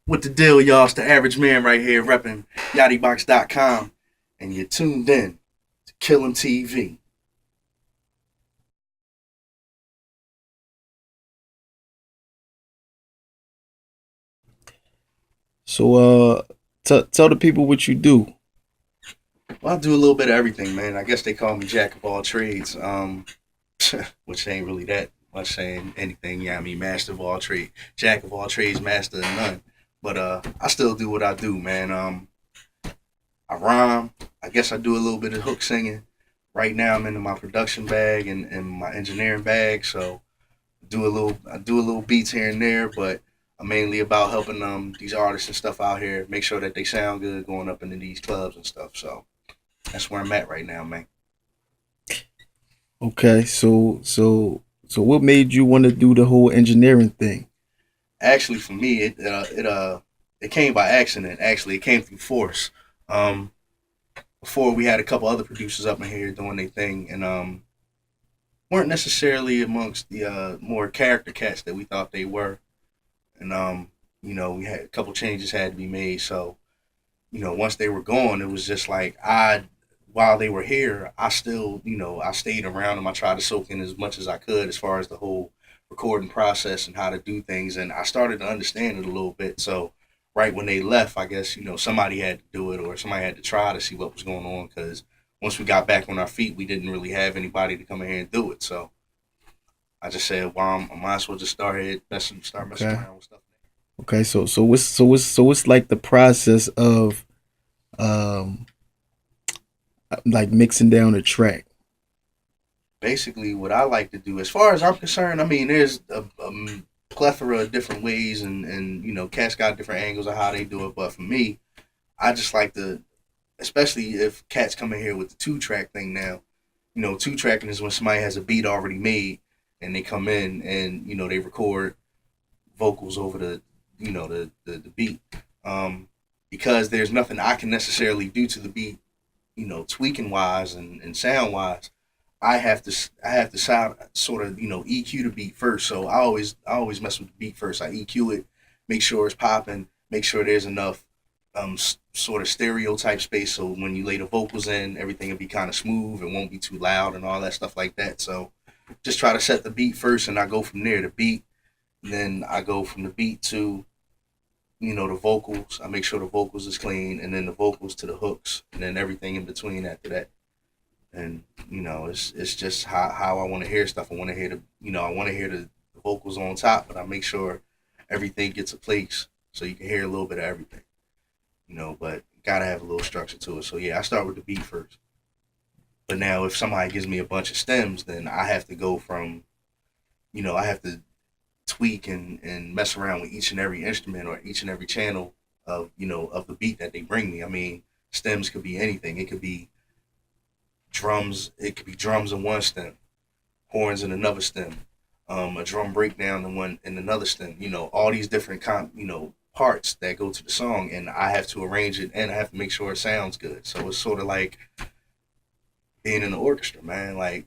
What the deal, y'all? It's the average man right here repping yachtybox.com, and you're tuned in to KillEmTV. So, tell the people what you do. Well, I do a little bit of everything, man. I guess they call me jack of all trades, which ain't really that much saying anything. Yeah, I mean, master of all trades, jack of all trades, master of none. But I still do what I do, man. I rhyme. I guess I do a little bit of hook singing. Right now, I'm into my production bag and my engineering bag, so I do a little beats here and there, but I'm mainly about helping these artists and stuff out here make sure that they sound good going up into these clubs and stuff. So that's where I'm at right now, man. Okay, so what made you want to do the whole engineering thing? Actually, for me, it came by accident. Actually, it came through force. Um, Before we had a couple other producers up in here doing their thing, and weren't necessarily amongst the more character cats that we thought they were. And we had a couple changes had to be made. So once they were gone, it was just like while they were here, I still, I stayed around them. I tried to soak in as much as I could as far as the whole recording process and how to do things. And I started to understand it a little bit. So right when they left, I guess, somebody had to do it or somebody had to try to see what was going on. Cause once we got back on our feet, we didn't really have anybody to come in here and do it. So I just said, well, I might as well just start messing Okay, around with stuff. okay. So what's like the process of um like mixing down a track? Basically, what I like to do, as far as I'm concerned, I mean, there's a plethora of different ways, and cats got different angles of how they do it. But for me, I just like to, especially if cats come in here with the two track thing now. Two tracking is when somebody has a beat already made, and they come in and they record vocals over the beat. Um, because there's nothing I can necessarily do to the beat, tweaking wise and sound wise. I have to sound sort of EQ the beat first. So I always mess with the beat first. I EQ it, make sure it's popping, make sure there's enough sort of stereotype space so when you lay the vocals in, everything will be kind of smooth. It won't be too loud and all that stuff like that. So just try to set the beat first, and I go from there. The beat, and then I go from the beat to the vocals. I make sure the vocals is clean, and then the vocals to the hooks, and then everything in between after that. And it's just how I want to hear stuff. I want to hear the vocals on top, but I make sure everything gets a place so you can hear a little bit of everything. But gotta have a little structure to it. So yeah, I start with the beat first. But now if somebody gives me a bunch of stems, then I have to go from I have to tweak and mess around with each and every instrument or each and every channel of the beat that they bring me. I mean, stems could be anything. It could be drums. It could be drums in one stem, horns in another stem, a drum breakdown in another stem. All these different parts that go to the song, and I have to arrange it and I have to make sure it sounds good. So it's sort of like being in the orchestra, man. Like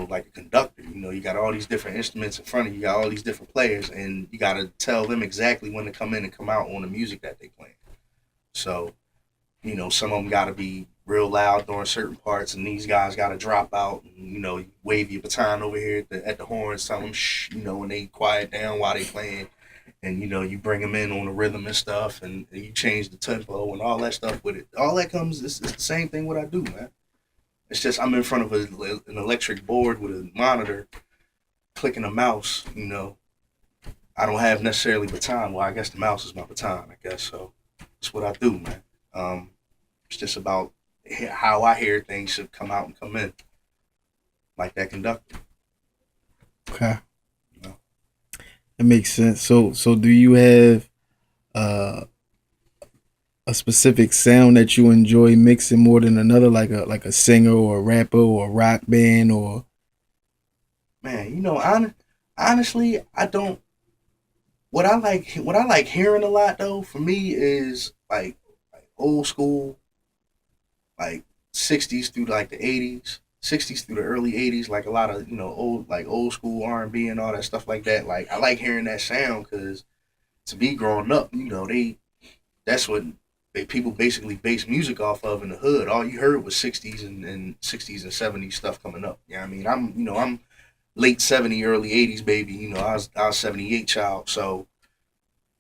like a conductor. You got all these different instruments in front of you. You got all these different players, and you got to tell them exactly when to come in and come out on the music that they play. So some of them got to be real loud during certain parts, and these guys got to drop out and wave your baton over here at the horns, tell them shh, and they quiet down while they playing, and you bring them in on the rhythm and stuff, and you change the tempo and all that stuff with it. All that comes. It's the same thing what I do, man. It's just I'm in front of an electric board with a monitor, clicking a mouse. I don't have necessarily baton. Well, I guess the mouse is my baton. I guess so. That's what I do, man. Um, it's just about how I hear things should come out and come in, like that conductor. Okay, You know? that makes sense. So do you have uh a specific sound that you enjoy mixing more than another, like a singer or a rapper or a rock band or Man, honestly, I don't. What I like hearing a lot though, for me is like old school, like '60s through like the '80s, '60s through the early '80s, like a lot of old school R&B and all that stuff like that. Like I like hearing that sound because to me growing up, that's what people basically base music off of in the hood. All you heard was 60s and 60s and 70s stuff coming up. Yeah, I mean, I'm late 70s, early 80s baby. I was 78 child. So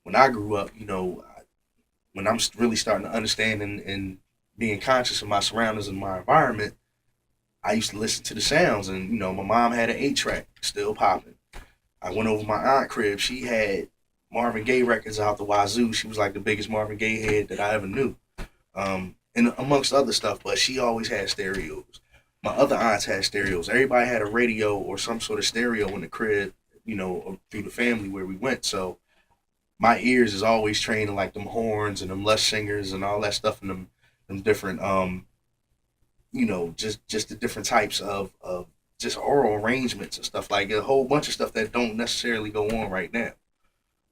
when I grew up, when I'm really starting to understand and being conscious of my surroundings and my environment, I used to listen to the sounds, and my mom had an 8 track still popping. I went over my aunt crib. She had Marvin Gaye records out the wazoo. She was like the biggest Marvin Gaye head that I ever knew, and amongst other stuff. But she always had stereos. My other aunts had stereos. Everybody had a radio or some sort of stereo in the crib, through the family where we went. So my ears is always trained in like them horns and them lush singers and all that stuff and them different just the different types of just oral arrangements and stuff, like a whole bunch of stuff that don't necessarily go on right now.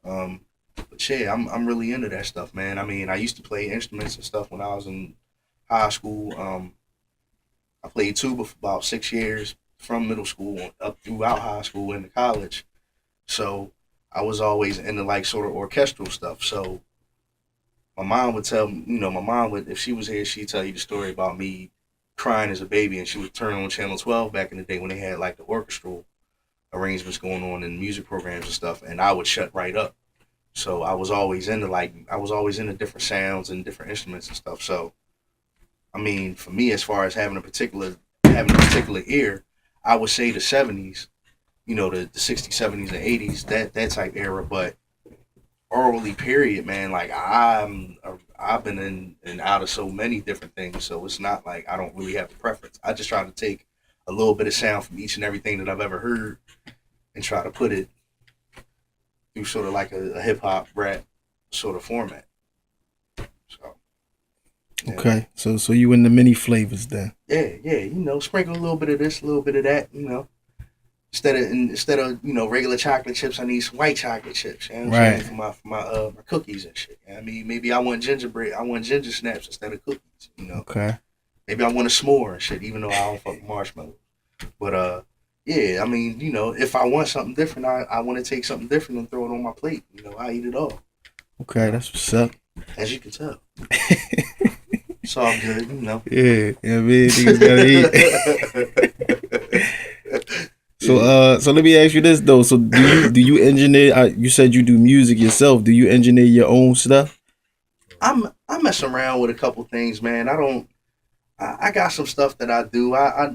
Um, but yeah, I'm really into that stuff, man. I mean, I used to play instruments and stuff when I was in high school. I played tuba for about 6 years from middle school up throughout high school into college. So I was always into like sort of orchestral stuff. So my mom would, if she was here, she'd tell you the story about me crying as a baby, and she would turn on Channel 12 back in the day when they had like the orchestral arrangements going on in music programs and stuff, and I would shut right up. So I was always into different sounds and different instruments and stuff. So I mean, for me, as far as having a particular ear, I would say the 70s, the 60s, 70s, and 80s, that type era. But orally, period, man. Like I've been in and out of so many different things, so it's not like I don't really have a preference. I just try to take a little bit of sound from each and everything that I've ever heard and try to put it through sort of like a hip hop rap sort of format. So yeah, Okay, so you in the many flavors then. yeah. Sprinkle a little bit of this, a little bit of that. Instead of regular chocolate chips, I need some white chocolate chips. You know what I'm saying, Right. for my cookies and shit. I mean, maybe I want gingerbread. I want ginger snaps instead of cookies. Okay. Maybe I want a s'more and shit, even though I don't fuck with marshmallows. But yeah. I mean, if I want something different, I want to take something different and throw it on my plate. I eat it all. Okay, that's what's up. As you can tell, it's all good. Yeah, I mean, niggas gotta eat. So Yeah. so let me ask you this though. So do you engineer? You said you do music yourself. Do you engineer your own stuff? I mess around with a couple things, man. I don't. I got some stuff that I do. I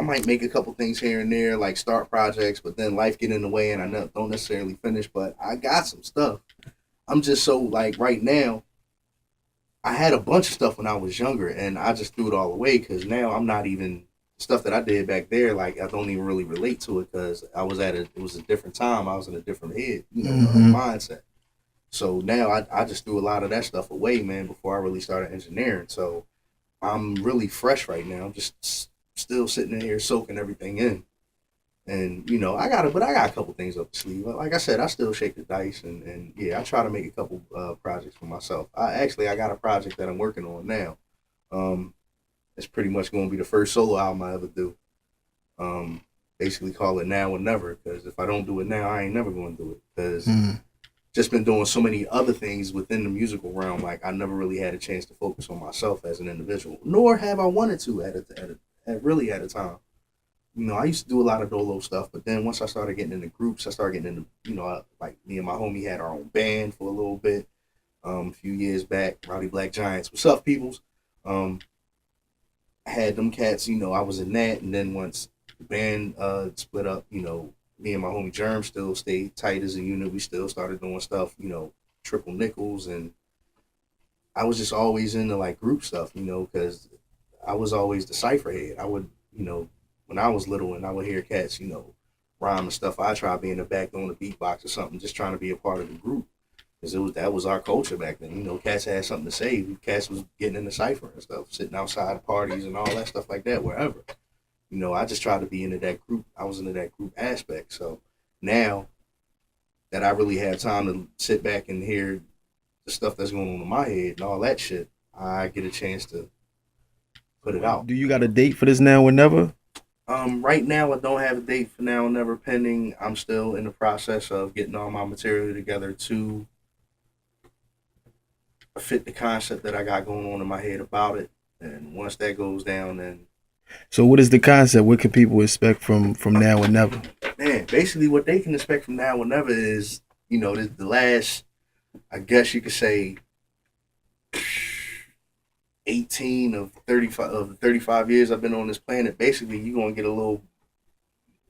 might make a couple things here and there, like start projects, but then life get in the way, and I don't necessarily finish. But I got some stuff. I'm just so like right now. I had a bunch of stuff when I was younger, and I just threw it all away because now I'm not even stuff that I did back there. Like I don't even really relate to it because it was a different time. I was in a different head, Hmm. mindset. So now I just threw a lot of that stuff away, man, before I really started engineering. So I'm really fresh right now. I'm just still sitting in here soaking everything in. And I got a couple things up the sleeve. Like I said, I still shake the dice, and yeah, I try to make a couple projects for myself. I got a project that I'm working on now. Um, it's pretty much going to be the first solo album I ever do. Um, Basically, call it now or never. Because if I don't do it now, I ain't never going to do it. Because Mm. just been doing so many other things within the musical realm. Like I never really had a chance to focus on myself as an individual, nor have I wanted to at a time. I used to do a lot of dolo stuff, but then once I started getting into groups, I started getting into, like me and my homie had our own band for a little bit, a few years back, Rowdy Black Giants. What's up, peoples? Um, I had them cats, I was in that, and then once the band split up, me and my homie Germ still stayed tight as a unit. We still started doing stuff, triple nickels, and I was just always into like group stuff, because I was always the cipher head. I would, when I was little and I would hear cats, rhyme and stuff, I try being the back on the beatbox or something, just trying to be a part of the group. Because that was our culture back then. Cats had something to say. Cats was getting in the cipher and stuff, sitting outside parties and all that stuff like that, wherever. I just tried to be into that group. I was into that group aspect. So now that I really have time to sit back and hear the stuff that's going on in my head and all that shit, I get a chance to put it out. Do you got a date for this now or never? Right now I don't have a date for now, never pending. I'm still in the process of getting all my material together to fit the concept that I got going on in my head about it. And once that goes down, then So what is the concept? What can people expect from now and never? man, basically what they can expect from now and never is, the last, I guess you could say, 18 of 35 of the 35 years I've been on this planet. Basically, you're gonna get a little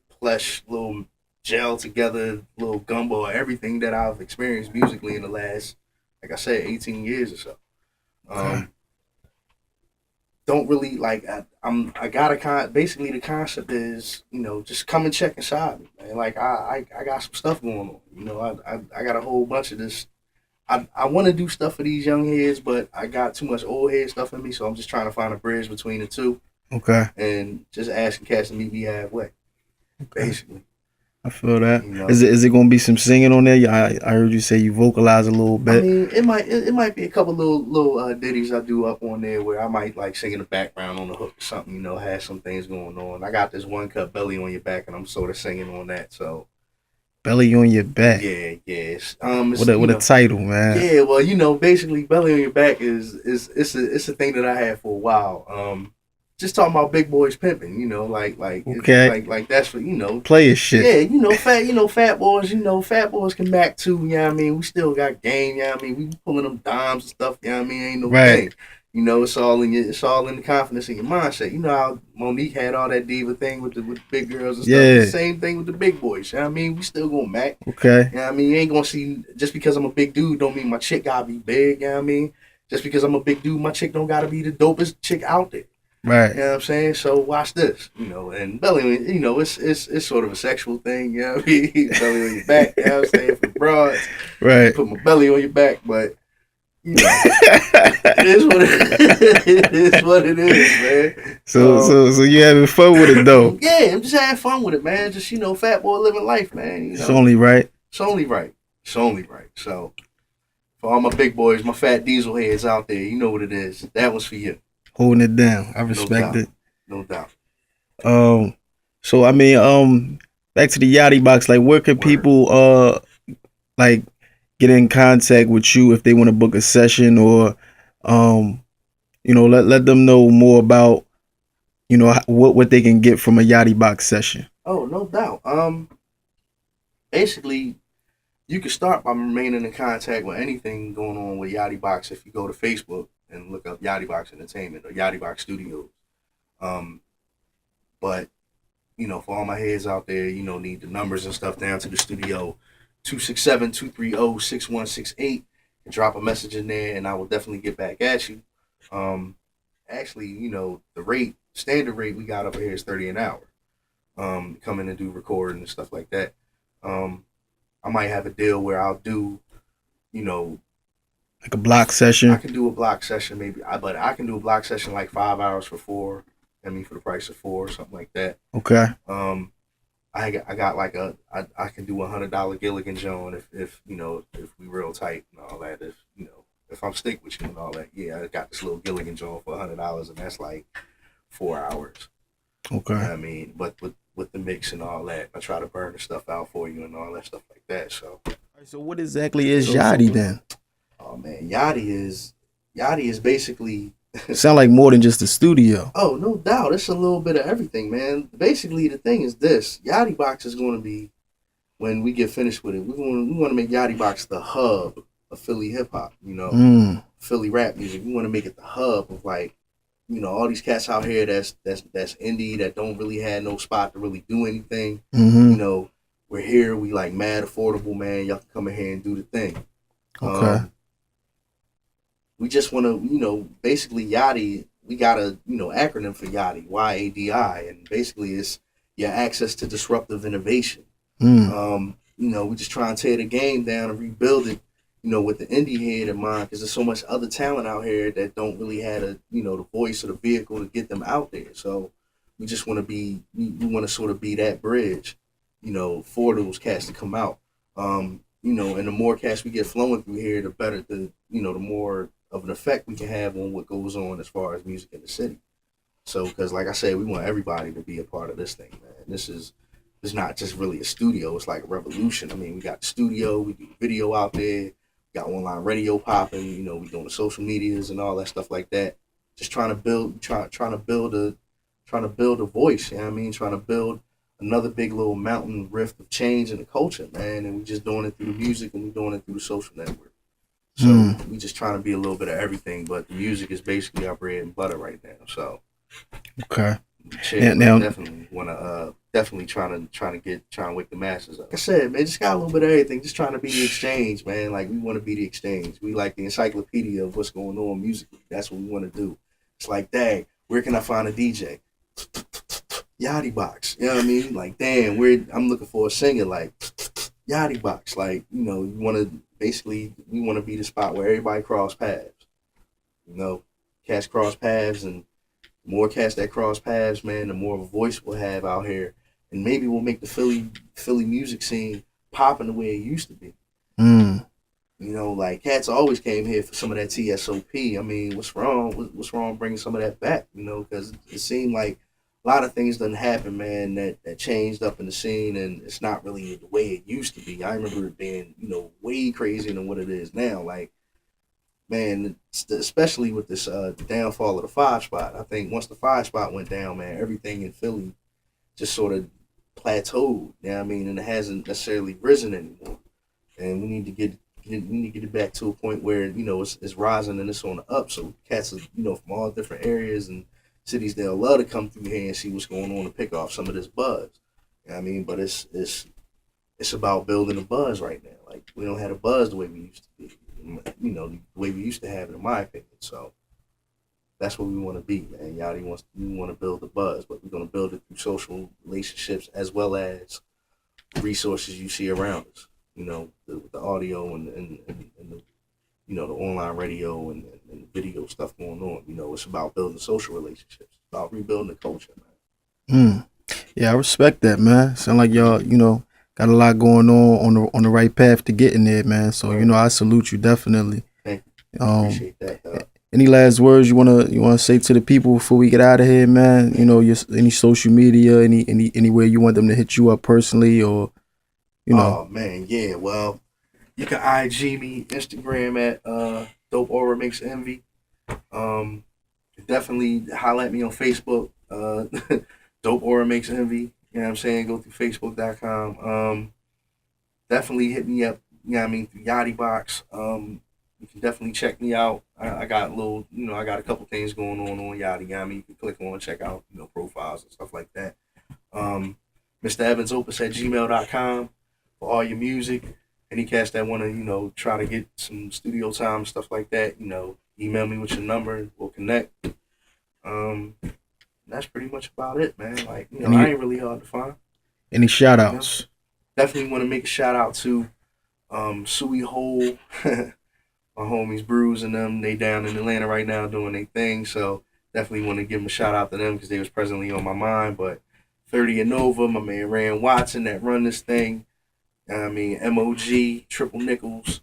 plush, little gel together, little gumbo, everything that I've experienced musically in the last, like I said, 18 years or so. Okay. Um, don't really like I got a basically the concept is just come and check inside me, man. Like I got some stuff going on. I got a whole bunch of this. I want to do stuff for these young heads, but I got too much old head stuff in me, so I'm just trying to find a bridge between the two Okay. and just asking cats to meet me halfway, Okay. basically. I feel that. You Is know, it gonna be some singing on there? Yeah, I heard you say you vocalize a little I bit. mean, it might be a couple little ditties I do up on there where I might like sing in the background on the hook or something. Have some things going on. I got this one cut belly on your back, and I'm sort of singing on that. So Belly on your back. yeah, yeah. What a title, man. yeah. Well, basically, belly on your back is it's a thing that I had for a while. Just talking about big boys pimping. Okay. Like that's for Player shit. yeah, fat boys can back too, you know what I mean? We still got game, you know what I mean? We pulling them dimes and stuff, you know what I mean? Ain't no Right. thing. It's all in the confidence in your mindset. You know how Monique had all that diva thing with the big girls and stuff. It's Yeah. the same thing with the big boys, you know what I mean? We still gonna mac. Okay. You know what I mean? You ain't gonna see just because I'm a big dude don't mean my chick gotta be big, you know what I mean? Just because I'm a big dude, my chick don't gotta be the dopest chick out there. Right. You know what I'm saying? So watch this, and belly, it's sort of a sexual thing, you know what I mean? Belly on your back, you know what I'm saying? For the broads, Right. put my belly on your back, but it is what it is what it is, man. So you having fun with it though? Yeah, I'm just having fun with it, man. Just fat boy living life, man. It's only right. It's only right. It's only right. So for all my big boys, my fat diesel heads out there, you know what it is. That was for you, Holding it down. I no respect doubt, it. no doubt. Um so I mean, back to the Yachty box, like where could Word. people like get in contact with you if they want to book a session or um let them know more about what they can get from a Yachty box session. Oh, no doubt. Basically, you can start by remaining in contact with anything going on with Yachty Box if you go to Facebook and look up Yachty Box Entertainment or Yachty Box Studios. Um, but for all my heads out there, need the numbers and stuff down to the studio 267-230-6168 and drop a message in there and I will definitely get back at you. Um, Actually, the standard rate we got over here is 30 an hour. Come in and do recording and stuff like that. I might have a deal where I'll do, you know, Like a block I session. can do a block session maybe, but I can do a block session like 5 hours for four. I mean, for the price of four or something like that. Okay. I got like I can do $100 Gilligan Joan if we real tight and all that. If I'm stick with you and all that, yeah, I got this little Gilligan Joan for $100 and that's like 4 hours. You know Okay. what I mean? But with the mix and all that, I try to burn the stuff out for you and all that stuff like that. So, So what exactly is so Yachty then? oh man, Yachty is basically Sound like more than just a studio. oh no doubt, it's a little bit of everything, man. Basically, the thing is this: Yachty Box is going to be when we get finished with it. We want to make Yachty Box the hub of Philly hip hop. Philly rap music. We want to make it the hub of like all these cats out here that's indie that don't really have no spot to really do anything. Mm-hmm. We're here. We like mad affordable, man. Y'all can come in here and do the thing. Okay. We just want to, basically Yachty. We got a acronym for Yachty, YADI, and basically it's your access to disruptive innovation. Mm. We just try and tear the game down and rebuild it, with the indie head in mind, because there's so much other talent out here that don't really have the voice or the vehicle to get them out there. So we just want to we want to sort of be that bridge, for those cats to come out. And the more cats we get flowing through here, the better the more of an effect we can have on what goes on as far as music in the city. So, because like I said, we want everybody to be a part of this thing, man. It's not just really a studio. It's like a revolution. I mean, we got the studio, we do video out there, we got online radio popping. You know, we doing the social medias and all that stuff like that. Just trying to build a voice. You know what I mean? Trying to build another big little mountain rift of change in the culture, man. And we just doing it through the music and we doing it through the social network. So Mm, we just trying to be a little bit of everything, but the music is basically our bread and butter right now. So okay. chill, Now, man. now, Definitely wanna definitely trying to wake the masses up. Like I said, man, just got a little bit of everything. Just trying to be the exchange, man. Like we want to be the exchange. We like the encyclopedia of what's going on musically. That's what we want to do. It's like, dang, where can I find a DJ? Yachty box. You know what I mean? Like, damn, I'm looking for a singer. Like, Yachty box. Like, you want to basically we want to be the spot where everybody cross paths. You know, cats cross paths, and the more cats that cross paths, man, the more of a voice we'll have out here, and maybe we'll make the Philly music scene popping the way it used to be. mm, Like cats always came here for some of that TSOP. I mean, what's wrong? What's wrong bringing some of that back? Because it seemed like a lot of things didn't happen, man. That changed up in the scene, and it's not really the way it used to be. I remember it being, way crazier than what it is now. Like, man, especially with this downfall of the five spot. I think once the five spot went down, man, everything in Philly just sort of plateaued. You know what I mean? And it hasn't necessarily risen anymore. And we need to get it back to a point where it's rising and it's on the up. So cats, from all different areas and cities, they'll love to come through here and see what's going on and pick off some of this buzz. You know what I mean? But it's about building a buzz right now. Like we don't have a buzz the way we used to be. The way we used to have it, in my opinion. So that's what we want to be, man. We want to build the buzz, but we're gonna build it through social relationships as well as the resources you see around us. The audio and the the online radio and the video stuff going on. It's about building social relationships. It's about rebuilding the culture, mm. Yeah, I respect that, man. Sound like y'all, got a lot going on the right path to getting there, man. So, man. Right. I salute you definitely. Thank you. Um, Appreciate that, dog. any last words you wanna say to the people before we get out of here, man? Your any social media, anywhere you want them to hit you up personally, or you know. Oh man, yeah. Well, you can IG me, Instagram at Dope Aura Makes Envy. Um, Definitely holla at me on Facebook. Dope Aura Makes Envy. You know what I'm saying? Go through Facebook.com. Definitely hit me up. You know what I mean? Through Yachty Box. You can definitely check me out. I got I got a couple things going on Yachty. You know what I mean? You can click on, check out, profiles and stuff like that. Um, Mr. Evans Opus at gmail.com for all your music. Any cats that want to, try to get some studio time and stuff like that, email me with your number. We'll connect. Um, that's pretty much about it, man. Like, I any ain't really hard to find. any shout You know, outs? definitely want to make a shout out to Suey Hole, my homies Bruise and them. They down in Atlanta right now doing their thing. So definitely want to give them a shout out to them because they was presently on my mind. But 30 and Nova, my man Rand Watson that run this thing. I mean, MOG, Triple Nickels.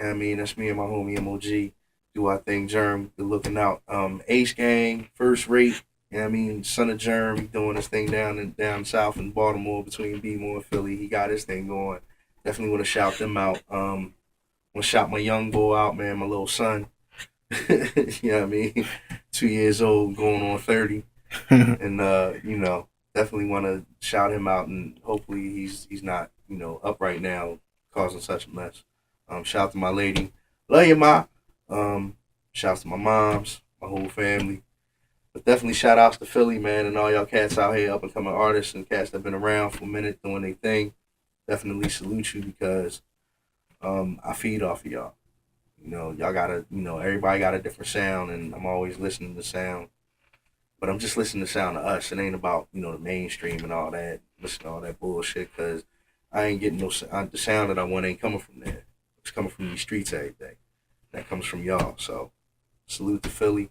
I mean, that's me and my homie MOG. Do our thing, Germ, good looking out. Ace Gang, First Rate. I mean, son of Germ, he doing his thing down south in Baltimore between Bmore and Philly. He got his thing going. Definitely want to shout them out. Want to shout my young boy out, man, my little son. You know what I mean? 2 years old, going on 30. And definitely want to shout him out, and hopefully he's not up right now causing such a mess. Shout out to my lady, love you, ma. Shout out to my moms, my whole family, but definitely shout outs to Philly, man, and all y'all cats out here, up and coming artists and cats that been around for a minute doing their thing. Definitely salute you because I feed off of y'all. Y'all gotta, everybody got a different sound, and I'm always listening to sound. But I'm just listening to sound of us. It ain't about the mainstream and all that. Listen to all that bullshit because I ain't getting the sound that I want ain't coming from there. It's coming from these streets every day. That comes from y'all. So salute to Philly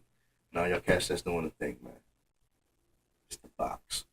and all y'all cats that's doing the thing, man. It's the box.